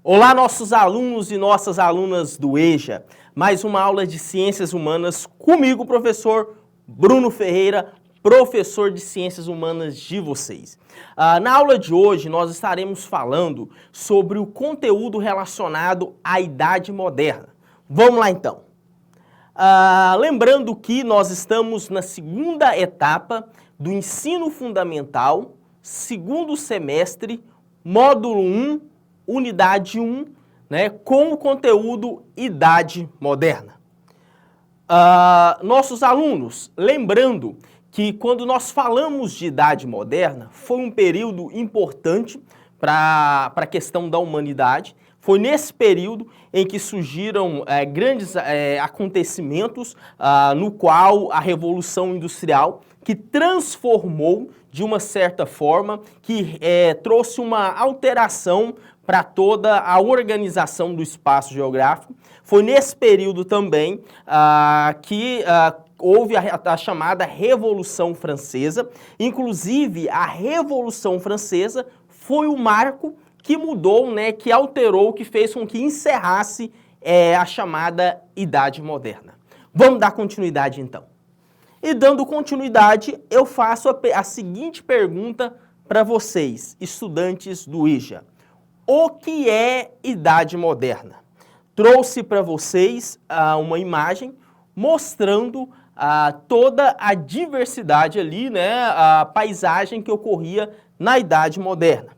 Olá, nossos alunos e nossas alunas do EJA. Mais uma aula de Ciências Humanas comigo, professor Bruno Ferreira, professor de Ciências Humanas de vocês. Na aula de hoje, nós estaremos falando sobre o conteúdo relacionado à Idade Moderna. Vamos lá, então. Lembrando que nós estamos na segunda etapa do ensino fundamental, segundo semestre, módulo 1, unidade 1, né, com o conteúdo Idade Moderna. Nossos alunos, lembrando que quando nós falamos de Idade Moderna, foi um período importante para a questão da humanidade. Foi nesse período em que surgiram grandes acontecimentos, no qual a Revolução Industrial, que transformou de uma certa forma, que trouxe uma alteração para toda a organização do espaço geográfico. Foi nesse período também que houve a chamada Revolução Francesa. Inclusive, a Revolução Francesa foi o marco que mudou, né, que alterou, que fez com que encerrasse a chamada Idade Moderna. Vamos dar continuidade, então. E dando continuidade, eu faço a seguinte pergunta para vocês, estudantes do EJA. O que é Idade Moderna? Trouxe para vocês uma imagem mostrando toda a diversidade ali, né, a paisagem que ocorria na Idade Moderna.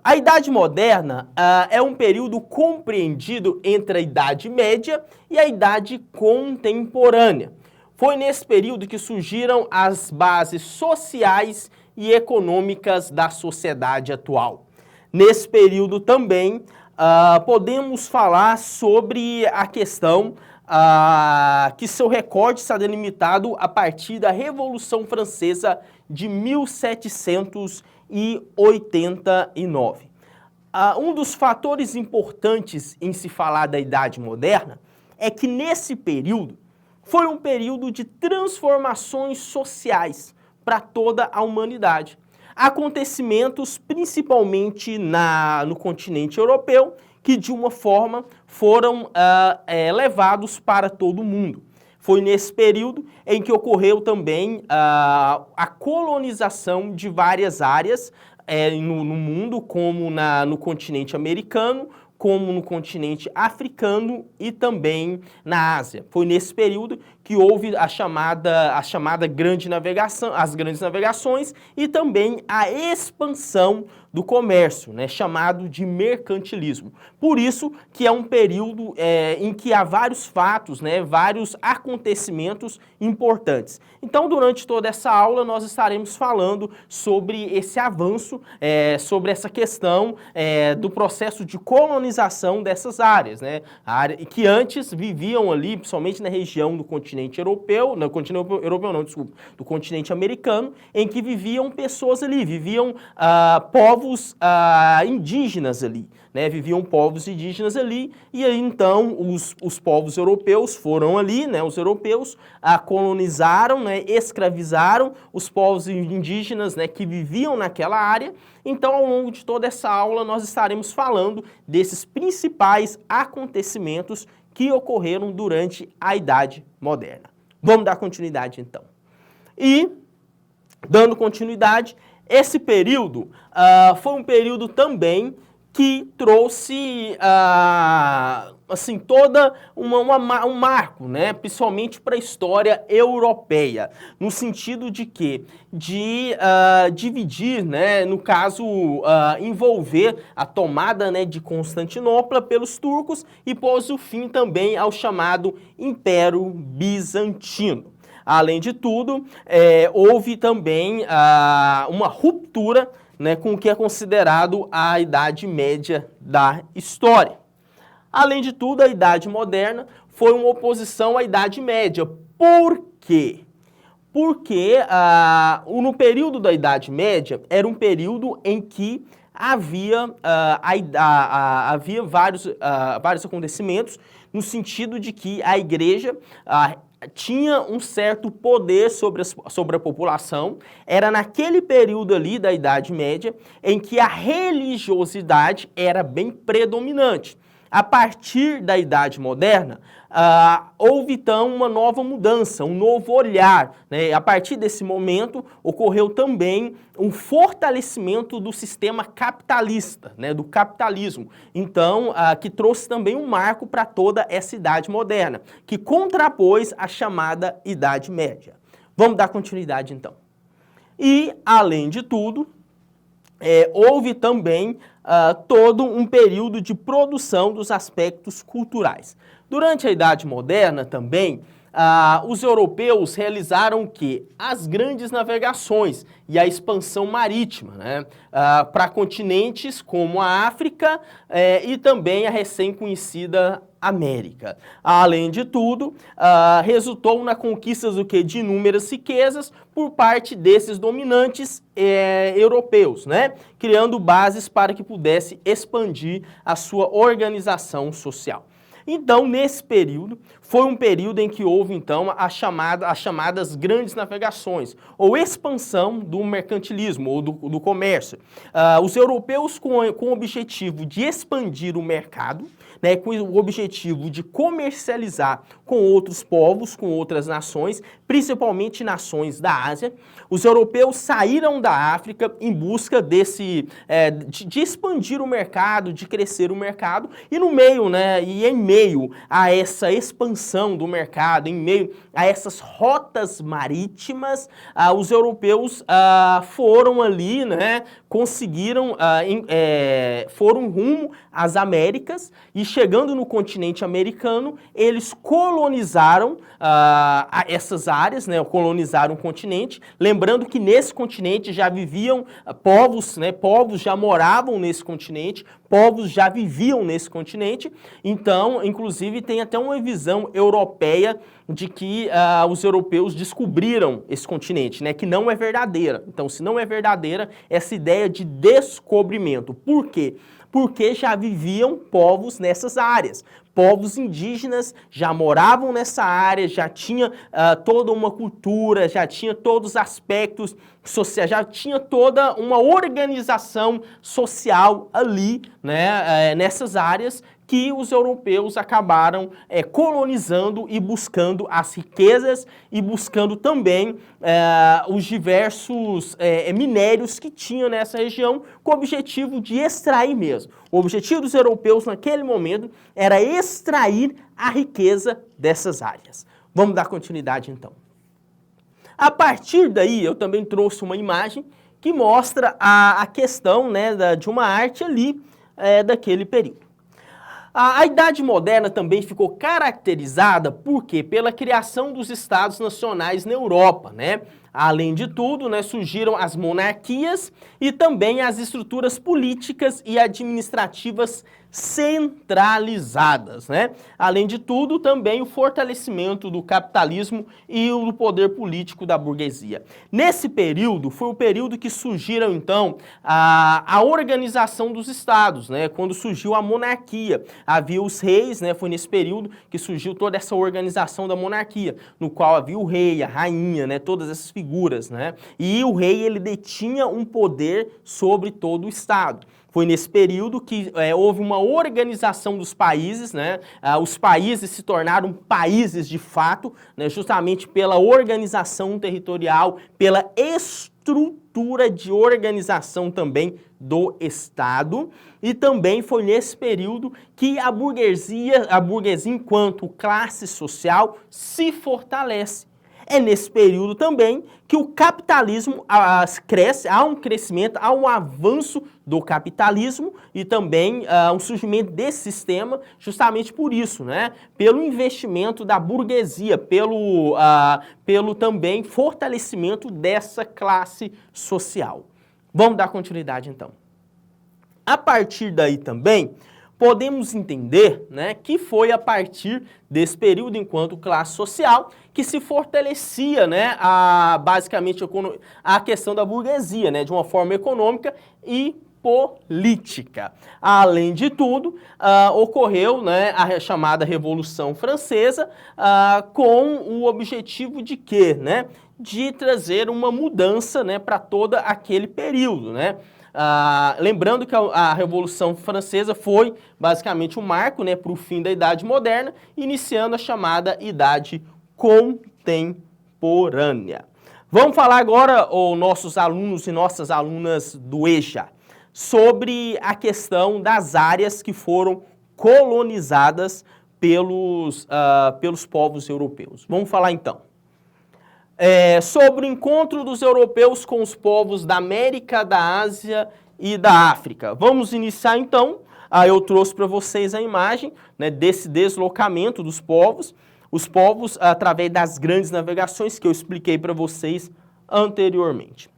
A Idade Moderna é um período compreendido entre a Idade Média e a Idade Contemporânea. Foi nesse período que surgiram as bases sociais e econômicas da sociedade atual. Nesse período também podemos falar sobre a questão que seu recorde está delimitado a partir da Revolução Francesa de 1789. Um dos fatores importantes em se falar da Idade Moderna é que nesse período foi um período de transformações sociais para toda a humanidade. Acontecimentos principalmente no continente europeu, que de uma forma foram levados para todo o mundo. Foi nesse período em que ocorreu também a colonização de várias áreas no mundo, como no continente americano, como no continente africano e também na Ásia. Foi nesse período que houve a chamada grande navegação, as grandes navegações e também a expansão do comércio, né, chamado de mercantilismo. Por isso que é um período em que há vários fatos, né, vários acontecimentos importantes. Então, durante toda essa aula, nós estaremos falando sobre esse avanço, sobre essa questão do processo de colonização dessas áreas, né, que antes viviam ali, principalmente na região do continente europeu, não, continente europeu não, desculpa, do continente americano, em que viviam pessoas ali, viviam povos indígenas ali, né? Viviam povos indígenas ali, e aí então os povos europeus foram ali, né? Os europeus colonizaram, né? Escravizaram os povos indígenas, né? Que viviam naquela área. Então, ao longo de toda essa aula, nós estaremos falando desses principais acontecimentos que ocorreram durante a Idade Moderna. Vamos dar continuidade, então. E, dando continuidade, esse período foi um período também que trouxe, assim, toda um marco, né, principalmente para a história europeia, no sentido de que? De dividir, né, no caso, envolver a tomada, né, de Constantinopla pelos turcos e pôs o fim também ao chamado Império Bizantino. Além de tudo, houve também uma ruptura, né, com o que é considerado a Idade Média da história. Além de tudo, a Idade Moderna foi uma oposição à Idade Média. Por quê? Porque no período da Idade Média era um período em que havia vários acontecimentos no sentido de que a Igreja tinha um certo poder sobre a população. Era naquele período ali da Idade Média em que a religiosidade era bem predominante. A partir da Idade Moderna, houve então uma nova mudança, um novo olhar, né? A partir desse momento, ocorreu também um fortalecimento do sistema capitalista, né? Do capitalismo. Então, que trouxe também um marco para toda essa Idade Moderna, que contrapôs a chamada Idade Média. Vamos dar continuidade então. E, além de tudo, houve também todo um período de produção dos aspectos culturais. Durante a Idade Moderna também, os europeus realizaram o quê? As grandes navegações e a expansão marítima, né? Para continentes como a África e também a recém-conhecida América. Além de tudo, resultou na conquista do quê? De inúmeras riquezas por parte desses dominantes europeus, né? Criando bases para que pudesse expandir a sua organização social. Então, nesse período, foi um período em que houve, então, as chamadas grandes navegações, ou expansão do mercantilismo, ou do comércio. Os europeus, com o objetivo de expandir o mercado, né, com o objetivo de comercializar com outros povos, com outras nações, principalmente nações da Ásia, os europeus saíram da África em busca de expandir o mercado, de crescer o mercado, e no meio, né, e em meio a essa expansão do mercado, em meio a essas rotas marítimas, os europeus foram ali, né, conseguiram, foram rumo às Américas, e chegando no continente americano, eles colonizaram essas áreas, né, colonizaram o continente, lembrando que nesse continente já viviam povos, né, povos já moravam nesse continente, povos já viviam nesse continente, então, inclusive, tem até uma visão europeia de que os europeus descobriram esse continente, né, que não é verdadeira. Então, se não é verdadeira, essa ideia de descobrimento. Por quê? Porque já viviam povos nessas áreas. Povos indígenas já moravam nessa área, já tinha toda uma cultura, já tinha todos os aspectos sociais, já tinha toda uma organização social ali, né, nessas áreas, que os europeus acabaram colonizando e buscando as riquezas e buscando também os diversos minérios que tinham nessa região com o objetivo de extrair mesmo. O objetivo dos europeus naquele momento era extrair a riqueza dessas áreas. Vamos dar continuidade então. A partir daí eu também trouxe uma imagem que mostra a questão, né, de uma arte ali daquele período. A Idade Moderna também ficou caracterizada por quê? Pela criação dos Estados Nacionais na Europa, né? Além de tudo, né, surgiram as monarquias e também as estruturas políticas e administrativas centralizadas, né? Além de tudo, também o fortalecimento do capitalismo e do poder político da burguesia. Nesse período, foi o período que surgiram, então, a organização dos estados, né? Quando surgiu a monarquia. Havia os reis, né? Foi nesse período que surgiu toda essa organização da monarquia, no qual havia o rei, a rainha, né? Todas essas figuras, né? E o rei, ele detinha um poder sobre todo o estado. Foi nesse período que houve uma organização dos países, né? Os países se tornaram países de fato, né? Justamente pela organização territorial, pela estrutura de organização também do Estado. E também foi nesse período que a burguesia enquanto classe social se fortalece. É nesse período também que o capitalismo cresce, há um crescimento, há um avanço do capitalismo e também um surgimento desse sistema justamente por isso, né? Pelo investimento da burguesia, pelo também fortalecimento dessa classe social. Vamos dar continuidade então. A partir daí também, podemos entender, né, que foi a partir desse período, enquanto classe social, que se fortalecia, né, basicamente a questão da burguesia, né, de uma forma econômica e política. Além de tudo, ocorreu, né, a chamada Revolução Francesa com o objetivo de quê? Né? De trazer uma mudança, né, para todo aquele período, né? Lembrando que a Revolução Francesa foi basicamente um marco, né, para o fim da Idade Moderna, iniciando a chamada Idade Contemporânea. Vamos falar agora, nossos alunos e nossas alunas do EJA, sobre a questão das áreas que foram colonizadas pelos povos europeus. Vamos falar então. Sobre o encontro dos europeus com os povos da América, da Ásia e da África. Vamos iniciar então. Eu trouxe para vocês a imagem, né, desse deslocamento dos povos. Os povos através das grandes navegações que eu expliquei para vocês anteriormente.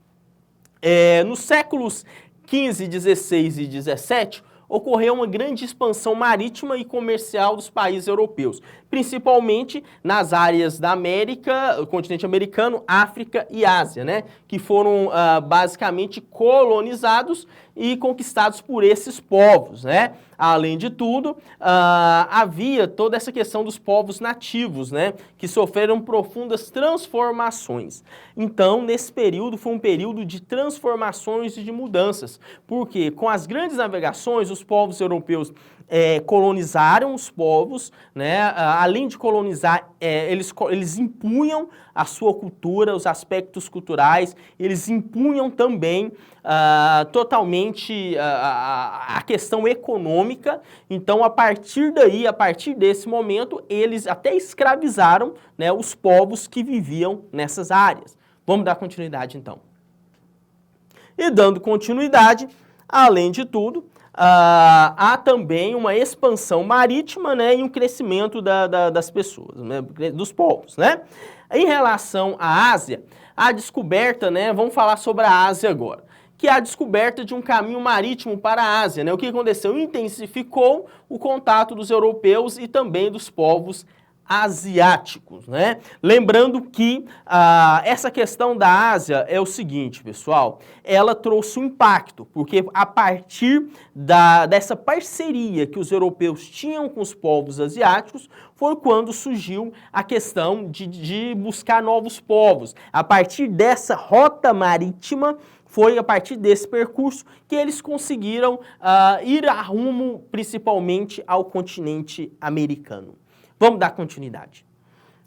Nos séculos XV, XVI e XVII, ocorreu uma grande expansão marítima e comercial dos países europeus, principalmente nas áreas da América, o continente americano, África e Ásia, né, que foram basicamente colonizados e conquistados por esses povos, né? Além de tudo, havia toda essa questão dos povos nativos, né, que sofreram profundas transformações. Então, nesse período, foi um período de transformações e de mudanças, porque com as grandes navegações, os povos europeus colonizaram os povos, né? Além de colonizar, eles impunham a sua cultura, os aspectos culturais, eles impunham também totalmente a questão econômica. Então, a partir daí, a partir desse momento, eles até escravizaram, né, os povos que viviam nessas áreas. Vamos dar continuidade, então. E dando continuidade, além de tudo, há também uma expansão marítima, né, e um crescimento das pessoas, né, dos povos, né? Em relação à Ásia, a descoberta, né, vamos falar sobre a Ásia agora, que é a descoberta de um caminho marítimo para a Ásia, né? O que aconteceu? Intensificou o contato dos europeus e também dos povos asiáticos, né? Lembrando que essa questão da Ásia é o seguinte, pessoal, ela trouxe um impacto, porque a partir dessa parceria que os europeus tinham com os povos asiáticos, foi quando surgiu a questão de buscar novos povos. A partir dessa rota marítima, foi a partir desse percurso que eles conseguiram ir a rumo, principalmente, ao continente americano. Vamos dar continuidade.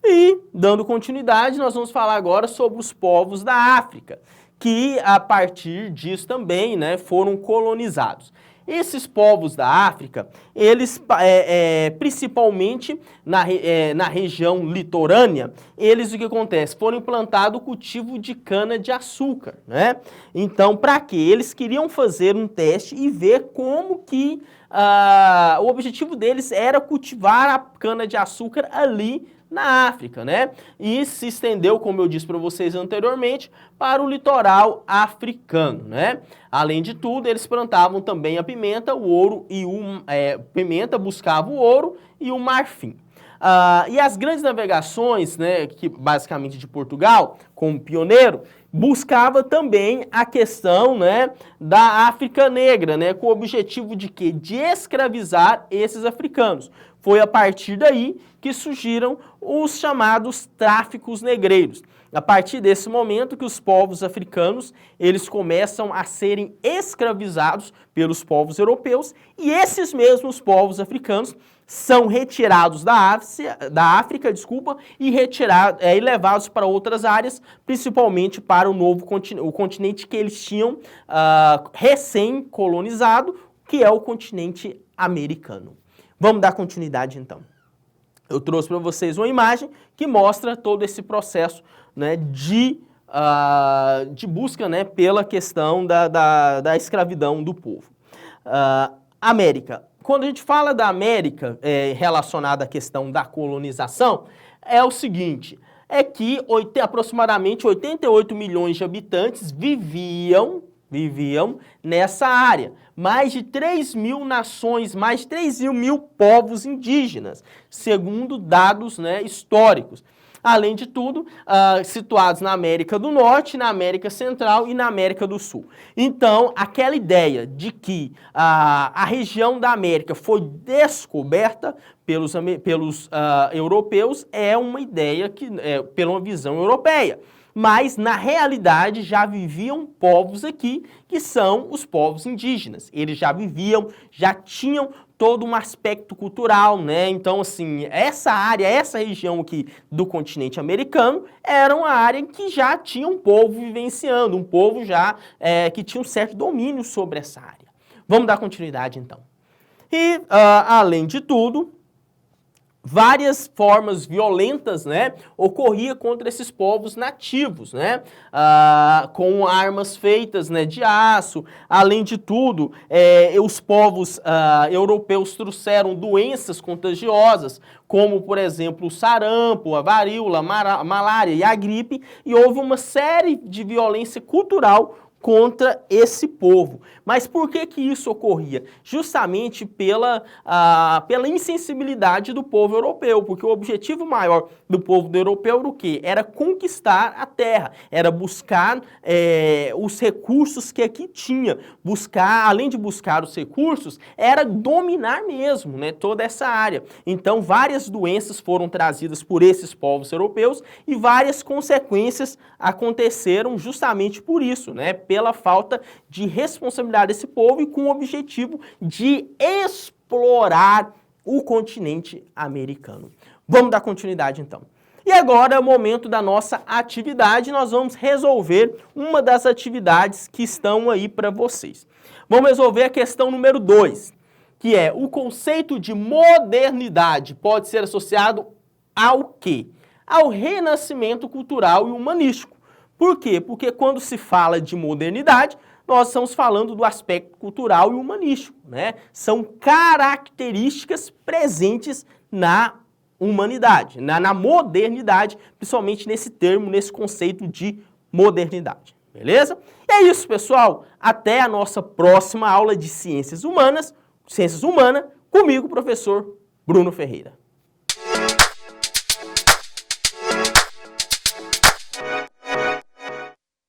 E, dando continuidade, nós vamos falar agora sobre os povos da África, que a partir disso também, né, foram colonizados. Esses povos da África, eles, principalmente na região litorânea, eles, o que acontece? Foram implantados o cultivo de cana-de-açúcar, né? Então, para quê? Eles queriam fazer um teste e ver como que o objetivo deles era cultivar a cana-de-açúcar ali na África, né? E se estendeu, como eu disse para vocês anteriormente, para o litoral africano, né? Além de tudo, eles plantavam também a pimenta, o ouro e pimenta buscava o ouro e o marfim. E as grandes navegações, né, que basicamente de Portugal, como pioneiro, buscava também a questão, né, da África Negra, né, com o objetivo de quê? De escravizar esses africanos. Foi a partir daí que surgiram os chamados tráficos negreiros. A partir desse momento que os povos africanos, eles começam a serem escravizados pelos povos europeus e esses mesmos povos africanos são retirados da África, e levados para outras áreas, principalmente para o novo continente que eles tinham recém-colonizado, que é o continente americano. Vamos dar continuidade, então. Eu trouxe para vocês uma imagem que mostra todo esse processo, né, de busca, né, pela questão da escravidão do povo. América. Quando a gente fala da América relacionada à questão da colonização, é o seguinte, é que aproximadamente 88 milhões de habitantes viviam nessa área. Mais de 3 mil nações, mais de 3 mil povos indígenas, segundo dados, né, históricos. além de tudo, situados na América do Norte, na América Central e na América do Sul. Então, aquela ideia de que a região da América foi descoberta pelos europeus é uma ideia pela uma visão europeia. Mas, na realidade, já viviam povos aqui, que são os povos indígenas. Eles já viviam, já tinham todo um aspecto cultural, né? Então, assim, essa área, essa região aqui do continente americano era uma área que já tinha um povo vivenciando, um povo já que tinha um certo domínio sobre essa área. Vamos dar continuidade, então. E, além de tudo, várias formas violentas, né, ocorria contra esses povos nativos, né, com armas feitas, né, de aço. Além de tudo, os povos europeus trouxeram doenças contagiosas, como, por exemplo, o sarampo, a varíola, a malária e a gripe, e houve uma série de violência cultural contra esse povo. Mas por que que isso ocorria? Justamente pela insensibilidade do povo europeu, porque o objetivo maior do povo europeu era o quê? Era conquistar a terra, era buscar os recursos que aqui tinha, além de buscar os recursos, era dominar mesmo, né, toda essa área. Então, várias doenças foram trazidas por esses povos europeus e várias consequências aconteceram justamente por isso, né, pela falta de responsabilidade desse povo e com o objetivo de explorar o continente americano. Vamos dar continuidade, então. E agora é o momento da nossa atividade, nós vamos resolver uma das atividades que estão aí para vocês. Vamos resolver a questão número 2, que é o conceito de modernidade pode ser associado ao quê? Ao renascimento cultural e humanístico. Por quê? Porque quando se fala de modernidade, nós estamos falando do aspecto cultural e humanístico, né? São características presentes na humanidade, na modernidade, principalmente nesse termo, nesse conceito de modernidade, beleza? E é isso, pessoal. Até a nossa próxima aula de Ciências Humanas, Ciências Humanas, comigo, professor Bruno Ferreira.